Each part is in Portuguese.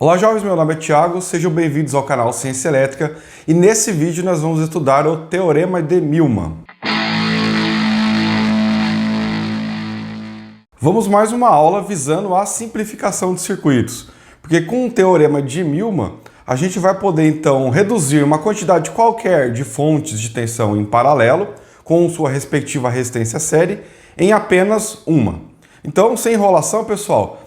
Olá jovens, meu nome é Thiago, sejam bem-vindos ao canal Ciência Elétrica e nesse vídeo nós vamos estudar o Teorema de Millman. Vamos mais uma aula visando a simplificação de circuitos, porque com o Teorema de Millman a gente vai poder então reduzir uma quantidade qualquer de fontes de tensão em paralelo com sua respectiva resistência série em apenas uma. Então, sem enrolação, pessoal,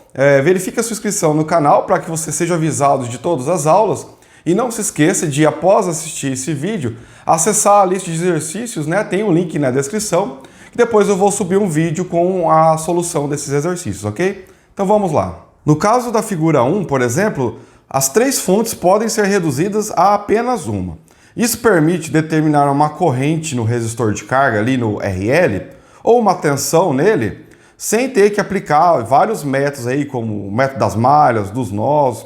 verifique a sua inscrição no canal para que você seja avisado de todas as aulas e não se esqueça de, após assistir esse vídeo, acessar a lista de exercícios, né? Tem um link na descrição, que depois eu vou subir um vídeo com a solução desses exercícios, ok? Então vamos lá. No caso da figura 1, por exemplo, as três fontes podem ser reduzidas a apenas uma. Isso permite determinar uma corrente no resistor de carga, ali no RL, ou uma tensão nele, sem ter que aplicar vários métodos aí, como o método das malhas, dos nós.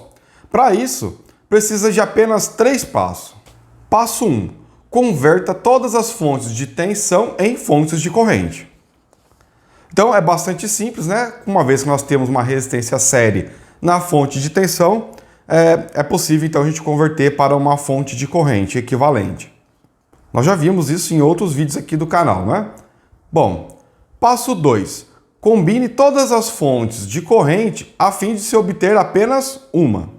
Para isso, precisa de apenas 3 passos. Passo 1. Converta todas as fontes de tensão em fontes de corrente. Então é bastante simples, né? Uma vez que nós temos uma resistência série na fonte de tensão, é possível então a gente converter para uma fonte de corrente equivalente. Nós já vimos isso em outros vídeos aqui do canal, né? Bom, passo 2. Combine todas as fontes de corrente a fim de se obter apenas uma.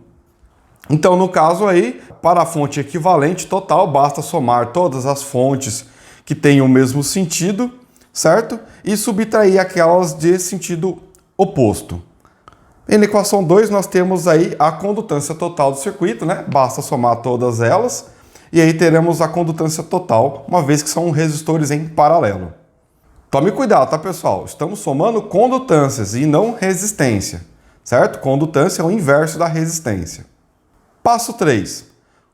Então, no caso aí, para a fonte equivalente total, basta somar todas as fontes que têm o mesmo sentido, certo? E subtrair aquelas de sentido oposto. E na equação 2 nós temos aí a condutância total do circuito, né? Basta somar todas elas e aí teremos a condutância total, uma vez que são resistores em paralelo. Tome cuidado, tá, pessoal? Estamos somando condutâncias e não resistência, certo? Condutância é o inverso da resistência. Passo 3.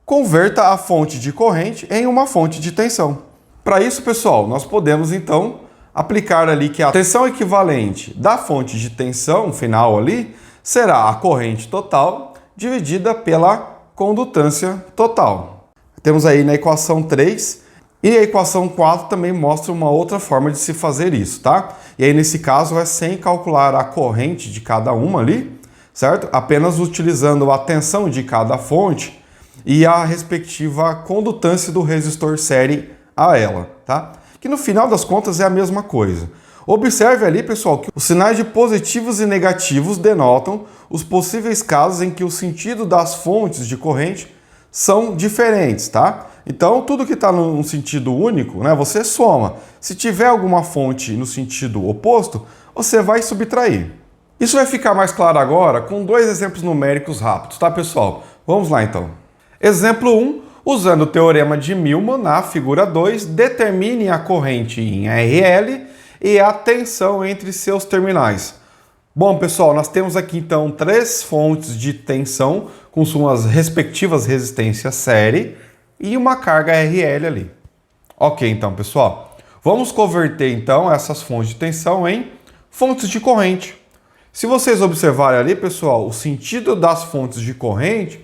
Converta a fonte de corrente em uma fonte de tensão. Para isso, pessoal, nós podemos, então, aplicar ali que a tensão equivalente da fonte de tensão final ali será a corrente total dividida pela condutância total. Temos aí na equação 3... E a equação 4 também mostra uma outra forma de se fazer isso, tá? E aí, nesse caso, é sem calcular a corrente de cada uma ali, certo? Apenas utilizando a tensão de cada fonte e a respectiva condutância do resistor série a ela, tá? Que no final das contas é a mesma coisa. Observe ali, pessoal, que os sinais de positivos e negativos denotam os possíveis casos em que o sentido das fontes de corrente são diferentes, tá? Então, tudo que está num sentido único, né, você soma. Se tiver alguma fonte no sentido oposto, você vai subtrair. Isso vai ficar mais claro agora com 2 exemplos numéricos rápidos, tá, pessoal? Vamos lá, então. Exemplo 1. Usando o Teorema de Millman, na figura 2, determine a corrente em RL e a tensão entre seus terminais. Bom, pessoal, nós temos aqui, então, 3 fontes de tensão com suas respectivas resistências série e uma carga RL ali. Ok, então, pessoal, vamos converter, então, essas fontes de tensão em fontes de corrente. Se vocês observarem ali, pessoal, o sentido das fontes de corrente,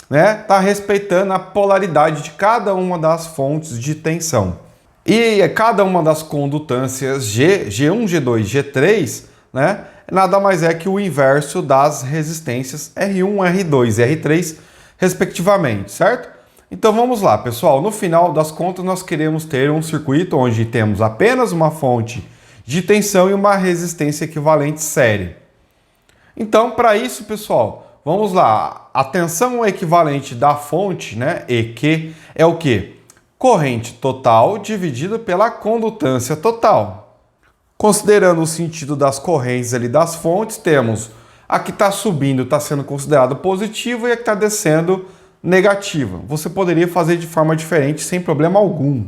né, está respeitando a polaridade de cada uma das fontes de tensão. E cada uma das condutâncias G1, G2, G3, né, nada mais é que o inverso das resistências R1, R2 e R3, respectivamente, certo? Então vamos lá, pessoal. No final das contas, nós queremos ter um circuito onde temos apenas uma fonte de tensão e uma resistência equivalente série. Então, para isso, pessoal, vamos lá. A tensão equivalente da fonte, né, EQ, é o quê? Corrente total dividida pela condutância total. Considerando o sentido das correntes ali das fontes, temos a que está subindo, está sendo considerada positiva, e a que está descendo negativa. Você poderia fazer de forma diferente sem problema algum,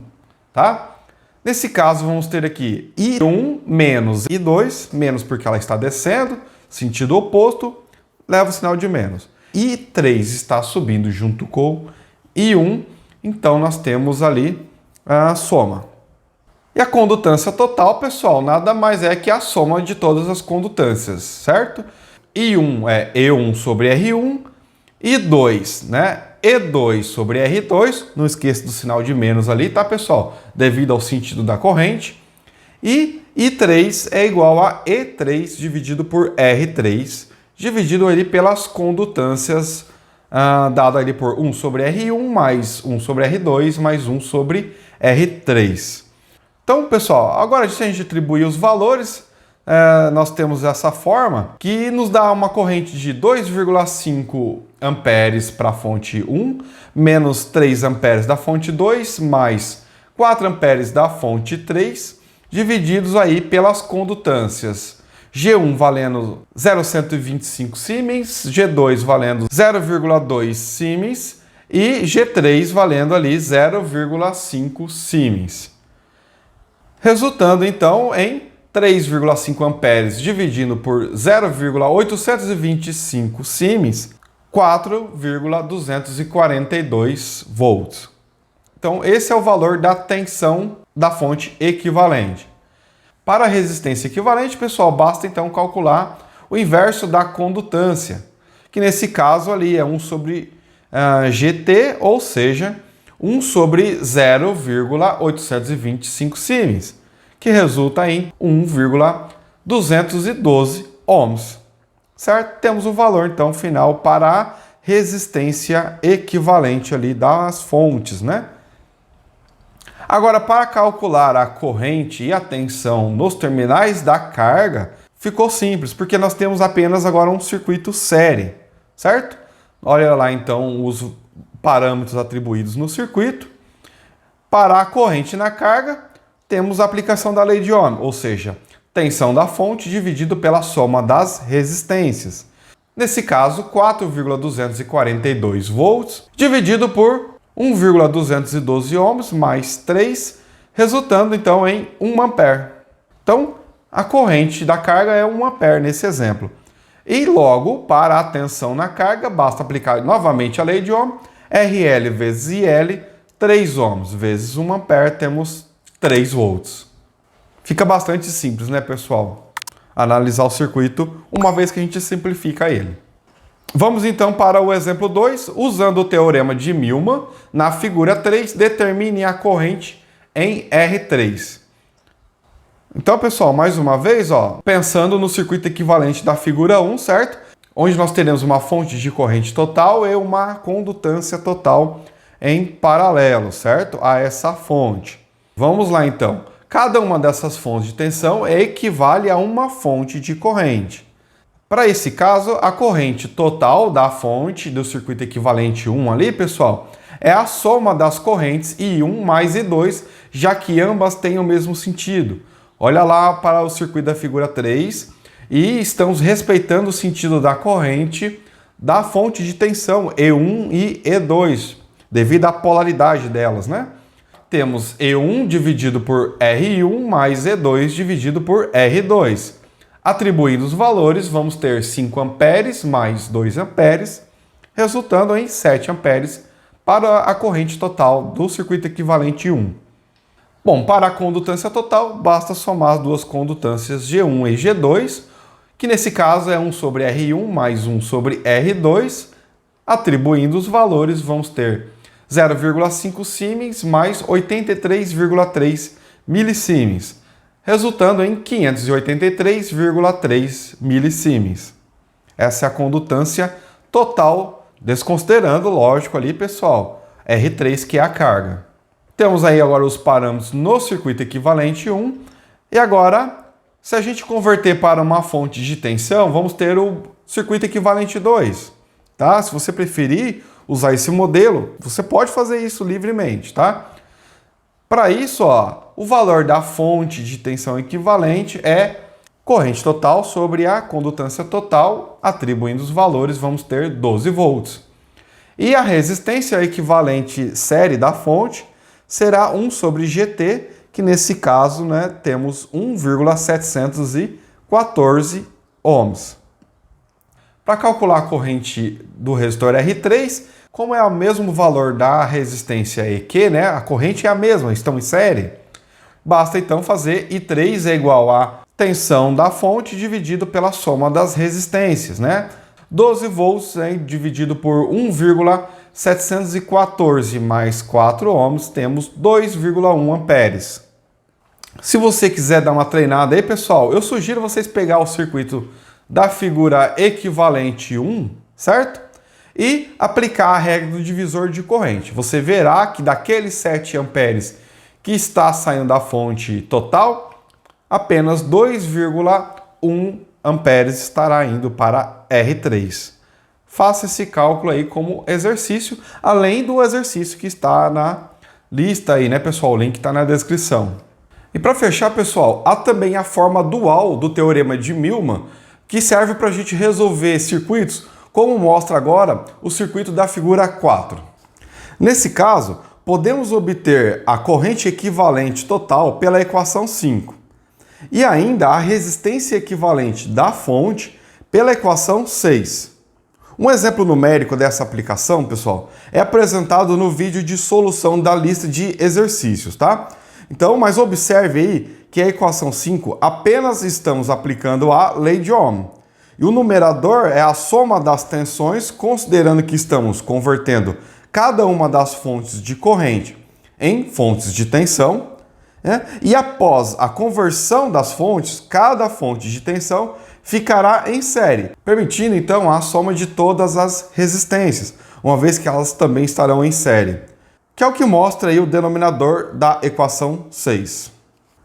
tá? Nesse caso, vamos ter aqui I1 menos I2, menos porque ela está descendo, sentido oposto, leva o sinal de menos. I3 está subindo junto com I1, então nós temos ali a soma. E a condutância total, pessoal, nada mais é que a soma de todas as condutâncias, certo? I1 é E1 sobre R1, I2, né? E2 sobre R2, não esqueça do sinal de menos ali, tá, pessoal? Devido ao sentido da corrente. E I3 é igual a E3 dividido por R3 dividido ali pelas condutâncias dado ali por 1 sobre R1 mais 1 sobre R2 mais 1 sobre R3. Então, pessoal, agora se a gente atribuir os valores, nós temos essa forma que nos dá uma corrente de 2,5 amperes para a fonte 1, menos 3 amperes da fonte 2, mais 4 amperes da fonte 3, divididos aí pelas condutâncias. G1 valendo 0,125 siemens, G2 valendo 0,2 siemens e G3 valendo ali 0,5 siemens. Resultando então em 3,5 amperes dividido por 0,825 siemens, 4,242 volts. Então esse é o valor da tensão da fonte equivalente. Para a resistência equivalente, pessoal, basta então calcular o inverso da condutância, que nesse caso ali é 1 sobre GT, ou seja, 1 sobre 0,825 siemens, que resulta em 1,212 ohms. Certo? Temos o valor então final para a resistência equivalente ali das fontes, né? Agora, para calcular a corrente e a tensão nos terminais da carga, ficou simples, porque nós temos apenas agora um circuito série, certo? Olha lá então os parâmetros atribuídos no circuito. Para a corrente na carga, temos a aplicação da lei de Ohm, ou seja, tensão da fonte dividido pela soma das resistências. Nesse caso, 4,242 volts dividido por 1,212 ohms mais 3, resultando então em 1 ampere. Então, a corrente da carga é 1 ampere nesse exemplo. E logo, para a tensão na carga, basta aplicar novamente a lei de Ohm, RL vezes IL, 3 ohms vezes 1 ampere, temos 3 volts. Fica bastante simples, né, pessoal? Analisar o circuito, uma vez que a gente simplifica ele. Vamos então para o exemplo 2. Usando o teorema de Millman, na figura 3, determine a corrente em R3. Então, pessoal, mais uma vez, pensando no circuito equivalente da figura 1, certo? Onde nós teremos uma fonte de corrente total e uma condutância total em paralelo, certo? A essa fonte. Vamos lá então. Cada uma dessas fontes de tensão equivale a uma fonte de corrente. Para esse caso, a corrente total da fonte do circuito equivalente 1 ali, pessoal, é a soma das correntes I1 mais I2, já que ambas têm o mesmo sentido. Olha lá para o circuito da figura 3 e estamos respeitando o sentido da corrente da fonte de tensão E1 e E2, devido à polaridade delas, né? Temos E1 dividido por R1 mais E2 dividido por R2. Atribuindo os valores, vamos ter 5 amperes mais 2 amperes, resultando em 7 amperes para a corrente total do circuito equivalente 1. Bom, para a condutância total, basta somar as duas condutâncias G1 e G2, que nesse caso é 1 sobre R1 mais 1 sobre R2. Atribuindo os valores, vamos ter 0,5 siemens mais 83,3 milisiemens, resultando em 583,3 milisiemens. Essa é a condutância total, desconsiderando, lógico, ali, pessoal, R3, que é a carga. Temos aí agora os parâmetros no circuito equivalente 1. E agora, se a gente converter para uma fonte de tensão, vamos ter o circuito equivalente 2. Tá? Se você preferir usar esse modelo, você pode fazer isso livremente, tá? Para isso, o valor da fonte de tensão equivalente é corrente total sobre a condutância total. Atribuindo os valores, vamos ter 12 volts. E a resistência equivalente série da fonte será 1 sobre GT, que nesse caso, né, temos 1,714 ohms. Para calcular a corrente do resistor R3, como é o mesmo valor da resistência EQ, né, a corrente é a mesma, estão em série, basta então fazer I3 é igual a tensão da fonte dividido pela soma das resistências, né? 12 volts dividido por 1,714 mais 4 ohms, temos 2,1 amperes. Se você quiser dar uma treinada aí, pessoal, eu sugiro vocês pegar o circuito da figura equivalente 1, certo? E aplicar a regra do divisor de corrente. Você verá que daqueles 7 amperes que está saindo da fonte total, apenas 2,1 amperes estará indo para R3. Faça esse cálculo aí como exercício, além do exercício que está na lista aí, né, pessoal? O link está na descrição. E para fechar, pessoal, há também a forma dual do teorema de Millman, que serve para a gente resolver circuitos, como mostra agora o circuito da figura 4. Nesse caso, podemos obter a corrente equivalente total pela equação 5 e ainda a resistência equivalente da fonte pela equação 6. Um exemplo numérico dessa aplicação, pessoal, é apresentado no vídeo de solução da lista de exercícios, tá? Então, mas observe aí que a equação 5 apenas estamos aplicando a lei de Ohm. E o numerador é a soma das tensões, considerando que estamos convertendo cada uma das fontes de corrente em fontes de tensão, né? E após a conversão das fontes, cada fonte de tensão ficará em série, permitindo então a soma de todas as resistências, uma vez que elas também estarão em série, que é o que mostra aí o denominador da equação 6.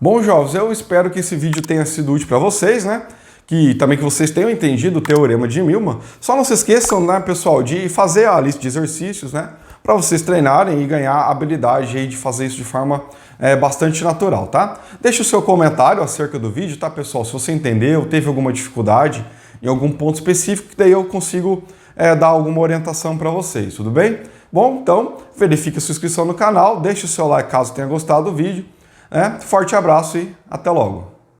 Bom, jovens, eu espero que esse vídeo tenha sido útil para vocês, né? Que também que vocês tenham entendido o teorema de Millman. Só não se esqueçam, né, pessoal, de fazer a lista de exercícios, né? Para vocês treinarem e ganhar a habilidade aí de fazer isso de forma bastante natural, tá? Deixe o seu comentário acerca do vídeo, tá, pessoal? Se você entendeu, teve alguma dificuldade em algum ponto específico, que daí eu consigo dar alguma orientação para vocês, tudo bem? Bom, então, verifique a sua inscrição no canal, deixe o seu like caso tenha gostado do vídeo. Forte abraço e até logo!